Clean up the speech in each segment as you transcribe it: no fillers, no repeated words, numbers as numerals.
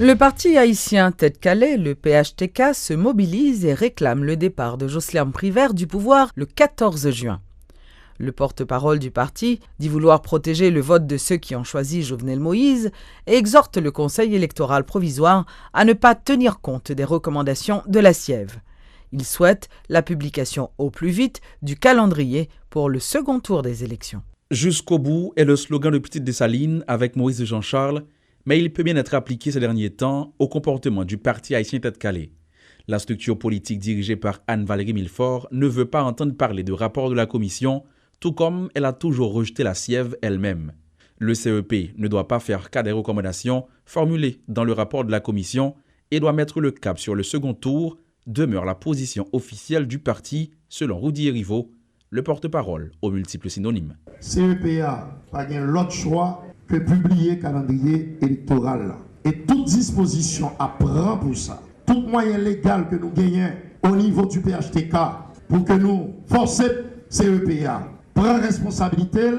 Le parti haïtien Tête Calais, le PHTK, se mobilise et réclame le départ de Joscéan Privert du pouvoir le 14 juin. Le porte-parole du parti dit vouloir protéger le vote de ceux qui ont choisi Jovenel Moïse et exhorte le Conseil électoral provisoire à ne pas tenir compte des recommandations de la Siève. Il souhaite la publication au plus vite du calendrier pour le second tour des élections. Jusqu'au bout est le slogan de Petite Dessalines avec Maurice Jean-Charles, mais il peut bien être appliqué ces derniers temps au comportement du parti haïtien Tête Calais. La structure politique dirigée par Anne-Valérie Milfort ne veut pas entendre parler de rapport de la commission, tout comme elle a toujours rejeté la Siève elle-même. Le CEP ne doit pas faire cas des recommandations formulées dans le rapport de la commission et doit mettre le cap sur le second tour, demeure la position officielle du parti, selon Rudy Erivo, le porte-parole aux multiples synonymes. CEPA n'a pas l'autre choix que publier calendrier électoral. Et toute disposition à prendre pour ça, tout moyen légal que nous gagnons au niveau du PHTK pour que nous forcions CEPA, prendre responsabilité,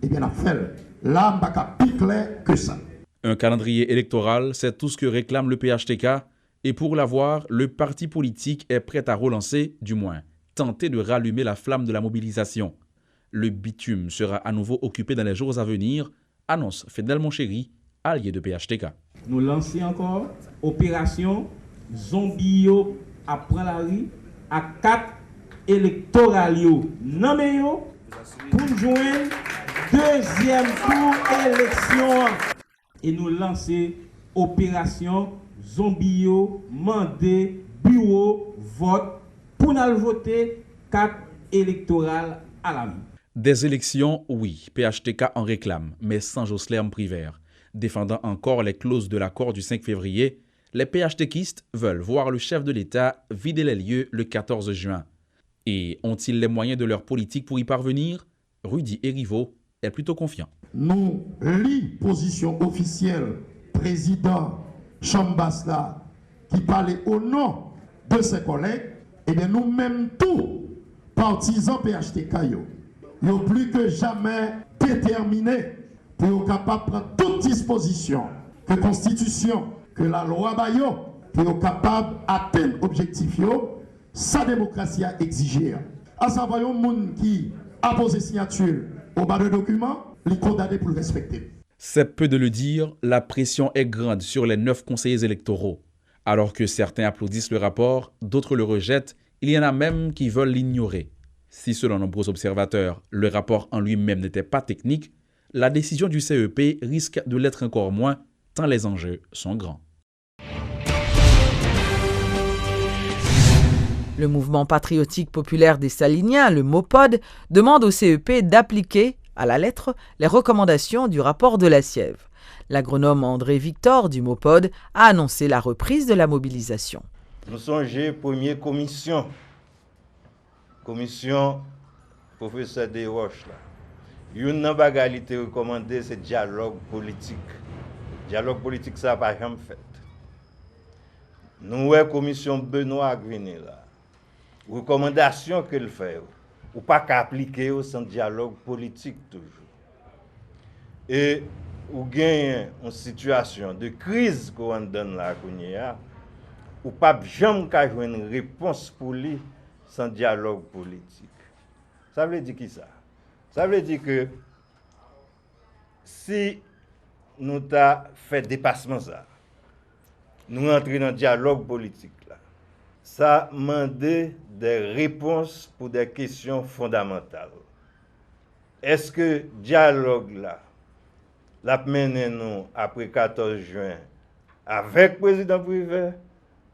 et bien la faire. Là, on n'a plus clair que ça. Un calendrier électoral, c'est tout ce que réclame le PHTK. Et pour l'avoir, le parti politique est prêt à relancer, du moins, tenter de rallumer la flamme de la mobilisation. Le bitume sera à nouveau occupé dans les jours à venir, annonce Fidel Monchéry, allié de PHTK. Nous lançons encore opération Zombio à prendre la rue à 4 électoraux nommés pour joindre deuxième tour élection. Et nous lançons opération Zombio mandé bureau vote pour nous voter 4 électorales à la main. Des élections, oui, PHTK en réclame, mais sans Joscéan Privert. Défendant encore les clauses de l'accord du 5 février, les PHTKistes veulent voir le chef de l'État vider les lieux le 14 juin. Et ont-ils les moyens de leur politique pour y parvenir? Rudy Erivo est plutôt confiant. Nous, position officielle, président Chambasla, qui parlait au nom de ses collègues, et bien nous-mêmes tous, partisans PHTK, nous plus que jamais déterminés pour être capables de prendre toute disposition que la Constitution, que la loi Bayo, pour être capables d'atteindre l'objectif, sa démocratie a exigé. À savoir, un monde qui a posé signature au bas de document, il est condamné pour le respecter. C'est peu de le dire, la pression est grande sur les 9 conseillers électoraux. Alors que certains applaudissent le rapport, d'autres le rejettent, il y en a même qui veulent l'ignorer. Si selon nombreux observateurs, le rapport en lui-même n'était pas technique, la décision du CEP risque de l'être encore moins, tant les enjeux sont grands. Le mouvement patriotique populaire des Saliniens, le MOPOD, demande au CEP d'appliquer, à la lettre, les recommandations du rapport de la Siève. L'agronome André Victor du MOPOD a annoncé la reprise de la mobilisation. Nous songeons première commission professeur Desroches là. Une bagalité recommandée c'est dialogue politique. Dialogue politique ça pas jamais fait. Nous ouais commission Benoît Grenier là. Recommandation qu'elle fait ou pas qu'appliquer au sans dialogue politique toujours. Et ou gagne une situation de crise qu'on donne là ou pas jamais qu'à joindre une réponse pour lui sans dialogue politique. Ça veut dire qui ça? Ça veut dire que si nous avons fait dépassement ça, nous entrons dans le dialogue politique là, ça demande des réponses pour des questions fondamentales. Est-ce que dialogue là, la mené nous après 14 juin avec le président privé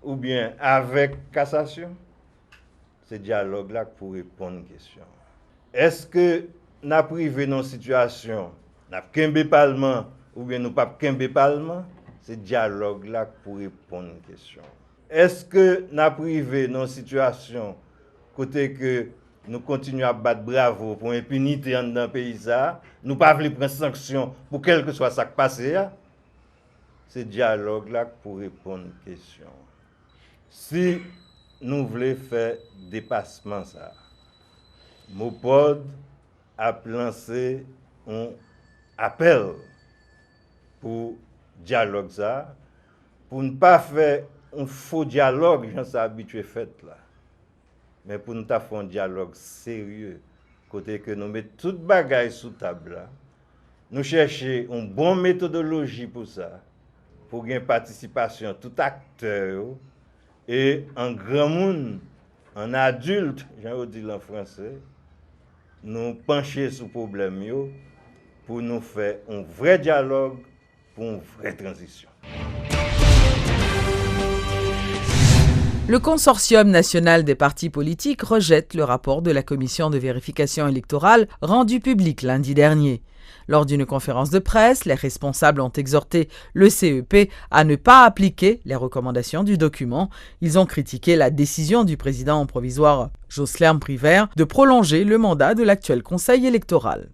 ou bien avec cassation? C'est dialogue là pour répondre à une question. Est-ce que nous avons privé dans une situation, nous avons qu'un parlement ou bien nous pas qu'un parlement? C'est dialogue là pour répondre à une question. Est-ce que nous avons privé dans une situation côté que nous continuons à battre bravo pour l'impunité dans le pays, nous ne pouvons pas prendre sanctions pour quel que soit ce qui passe. C'est dialogue là pour répondre à une question. Si nous voulons faire dépassement ça, MOPOD a lancé un appel pour dialogue ça, pour ne pas faire un faux dialogue, j'en suis habitué fait là. Mais pour nous faire un dialogue sérieux, côté que nous mettons toute bagaille sous table là, nous cherchons une bonne méthodologie pour ça, pour une participation tout acteur et en grand monde, en adulte, j'en dis en français, nous pencher sur le problème pour nous faire un vrai dialogue, pour une vraie transition. Le Consortium national des partis politiques rejette le rapport de la commission de vérification électorale rendu public lundi dernier. Lors d'une conférence de presse, les responsables ont exhorté le CEP à ne pas appliquer les recommandations du document. Ils ont critiqué la décision du président provisoire Jocelyn Privert de prolonger le mandat de l'actuel conseil électoral.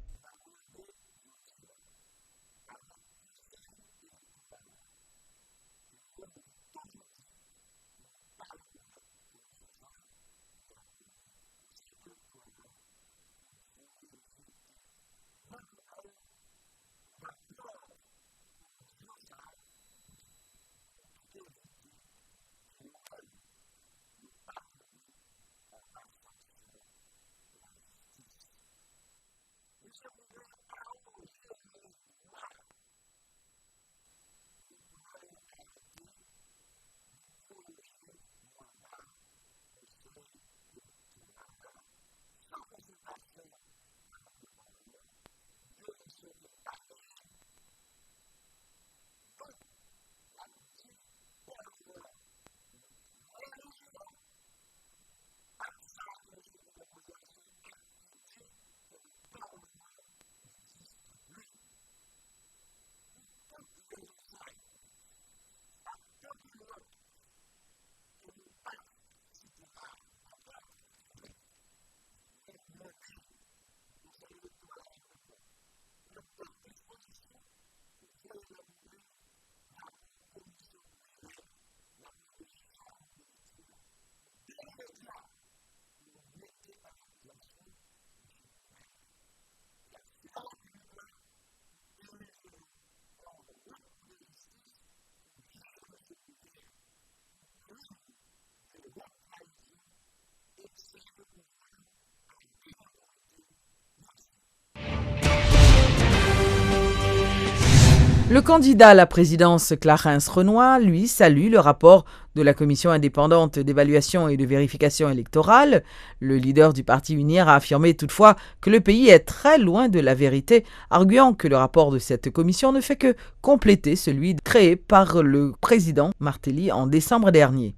Le candidat à la présidence Clarence Renoy, lui, salue le rapport de la Commission indépendante d'évaluation et de vérification électorale. Le leader du parti UNIR a affirmé toutefois que le pays est très loin de la vérité, arguant que le rapport de cette commission ne fait que compléter celui créé par le président Martelly en décembre dernier.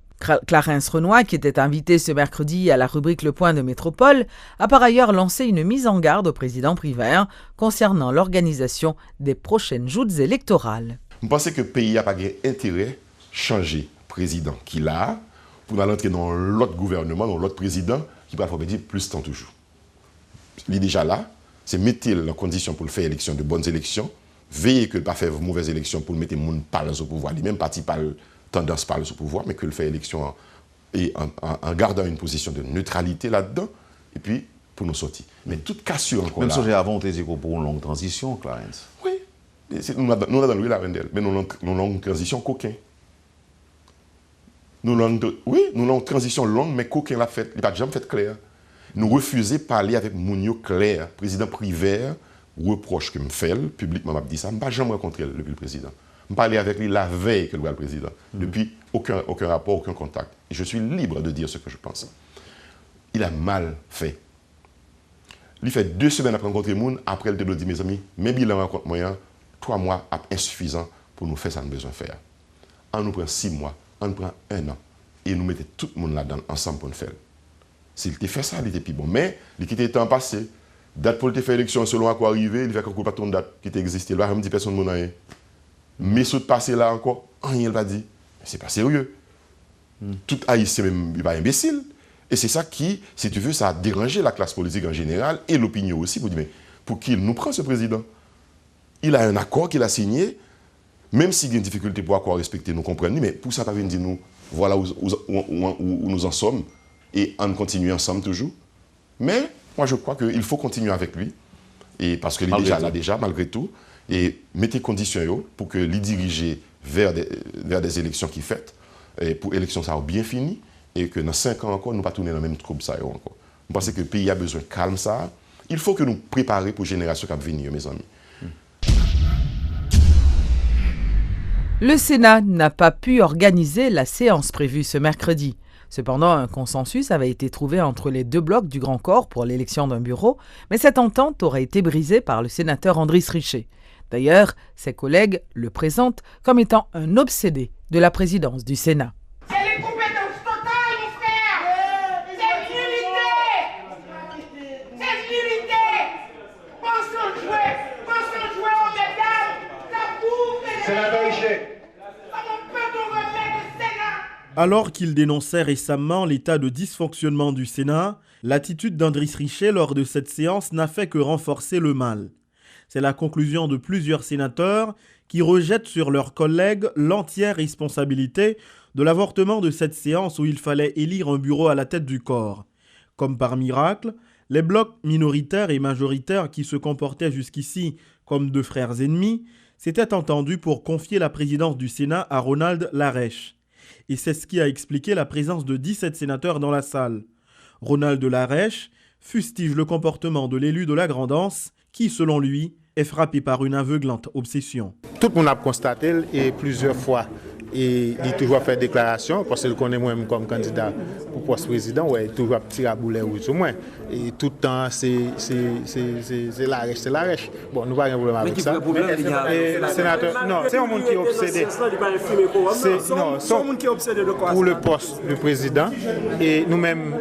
Clarence Renoy, qui était invité ce mercredi à la rubrique Le Point de Métropole, a par ailleurs lancé une mise en garde au président Privert concernant l'organisation des prochaines joutes électorales. Je pense que le pays n'a pas intérêt à changer le président qu'il a pour entrer dans l'autre gouvernement, dans l'autre président qui va faire plus de temps toujours. Il est déjà là, c'est mettre en condition pour faire élection, de bonnes élections, veiller que ne pas faire de mauvaises élections pour mettre les gens parler au pouvoir, les mêmes partis parlent tendance par le pouvoir, mais que le fait élection et en gardant une position de neutralité là-dedans, et puis pour nous sortir. Mais toute cassure encore même là... Même si avant, on dit pour une longue transition, Clarence. Oui, nous avons dans la Rendelle, mais nous avons une longue transition coquin. Nous avons une transition longue, mais coquin l'a fait, il n'a pas jamais fait clair. Nous refusons de parler avec Mounio clair, président Privert, reproche que me fait, publiquement m'a dit ça, je n'ai pas jamais rencontré depuis le président. Je parlais avec lui la veille que le président. Depuis, aucun rapport, aucun contact. Et je suis libre de dire ce que je pense. Il a mal fait. Il fait 2 semaines après rencontrer Moun, après il a dit, mes amis, mes bilans rencontre moyen, 3 mois insuffisant pour nous faire ce qu'on a besoin de faire. On nous prend 6 mois, on nous prend 1 an. Et nous mettons tout le monde là-dedans, ensemble pour nous faire. S'il était fait ça, il était plus bon. Mais, il quittait le temps passé. Date pour le faire élection, selon à quoi arriver, il fait qu'on ne pas ton date qui existait. Il va me dire personne ne rien. Mais ce passé là encore, rien ne va dire. C'est pas sérieux. Tout haïtien même, il va imbécile. Et c'est ça qui, si tu veux, ça a dérangé la classe politique en général et l'opinion aussi pour dire, mais pour qu'il nous prend ce président. Il a un accord qu'il a signé, même s'il y a une difficulté pour accord respecter, nous comprenons, mais pour ça, pas venir dire nous, voilà où nous en sommes et on continue ensemble toujours. Mais moi, je crois qu'il faut continuer avec lui, et parce qu'il est déjà là, malgré tout, et mettre les conditions pour que les diriger vers des élections qui faites, et pour élections ça a bien fini, et que dans 5 ans encore, nous ne pas tourner dans le même trouble ça encore. Je pense que le pays a besoin de calme ça. Il faut que nous préparions pour la génération qui va venir, mes amis. Le Sénat n'a pas pu organiser la séance prévue ce mercredi. Cependant, un consensus avait été trouvé entre les deux blocs du Grand Corps pour l'élection d'un bureau, mais cette entente aurait été brisée par le sénateur Andriss Richer. D'ailleurs, ses collègues le présentent comme étant un obsédé de la présidence du Sénat. C'est les compétences totales, mon frère. C'est l'unité. C'est l'unité. Pensons jouer au métal. Ça prouve. Sénateur Richer. Comment peut-on remettre le Sénat? Alors qu'il dénonçait récemment l'état de dysfonctionnement du Sénat, l'attitude d'Andriss Richer lors de cette séance n'a fait que renforcer le mal. C'est la conclusion de plusieurs sénateurs qui rejettent sur leurs collègues l'entière responsabilité de l'avortement de cette séance où il fallait élire un bureau à la tête du corps. Comme par miracle, les blocs minoritaires et majoritaires qui se comportaient jusqu'ici comme deux frères ennemis s'étaient entendus pour confier la présidence du Sénat à Ronald Lareche. Et c'est ce qui a expliqué la présence de 17 sénateurs dans la salle. Ronald Lareche fustige le comportement de l'élu de la Grand'Anse qui, selon lui, est frappé par une aveuglante obsession. Tout le monde a constaté et plusieurs fois. Et il a toujours fait déclaration, parce qu'il connaît moi-même comme candidat pour poste président, ouais, il a toujours tiré à boulet ou moins. Et tout le temps, c'est Lareche. Bon, nous n'avons pas de problème avec ça. Sénateur, non, c'est un monde qui est obsédé. C'est un monde qui est obsédé de quoi? Pour le poste du président. Et nous-mêmes,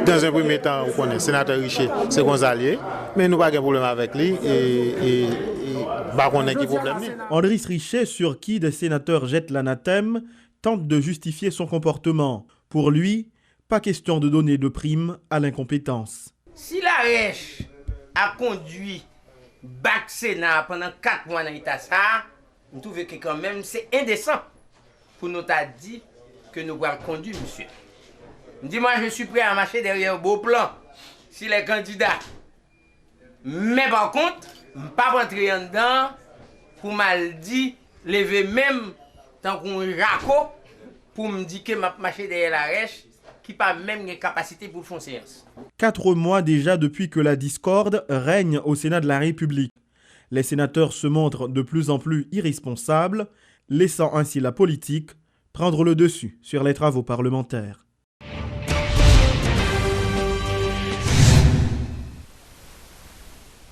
dans un premier temps, on connaît sénateur Richer, c'est Gonzalier, mais nous n'avons pas de problème avec lui. Andriss Richer, sur qui des sénateurs jettent l'anathème, tente de justifier son comportement. Pour lui, pas question de donner de prime à l'incompétence. Si Lareche a conduit Bac Sénat pendant 4 mois dans l'État, nous trouvons que quand même c'est indécent pour nous t'a dit que nous allons conduire, monsieur. Dis-moi, je suis prêt à marcher derrière beau plan si les candidats. Mais par contre, pas rentrer en dedans pour mal dit, lever même tant qu'on jaco pour me dire que m'a marché derrière Lareche qui pas même une capacité pour faire séance. 4 mois déjà depuis que la discorde règne au Sénat de la République. Les sénateurs se montrent de plus en plus irresponsables, laissant ainsi la politique prendre le dessus sur les travaux parlementaires.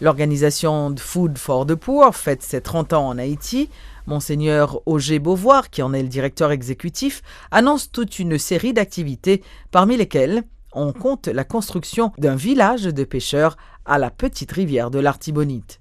L'organisation Food for the Poor fête ses 30 ans en Haïti. Monseigneur Auger Beauvoir, qui en est le directeur exécutif, annonce toute une série d'activités, parmi lesquelles on compte la construction d'un village de pêcheurs à la petite rivière de l'Artibonite.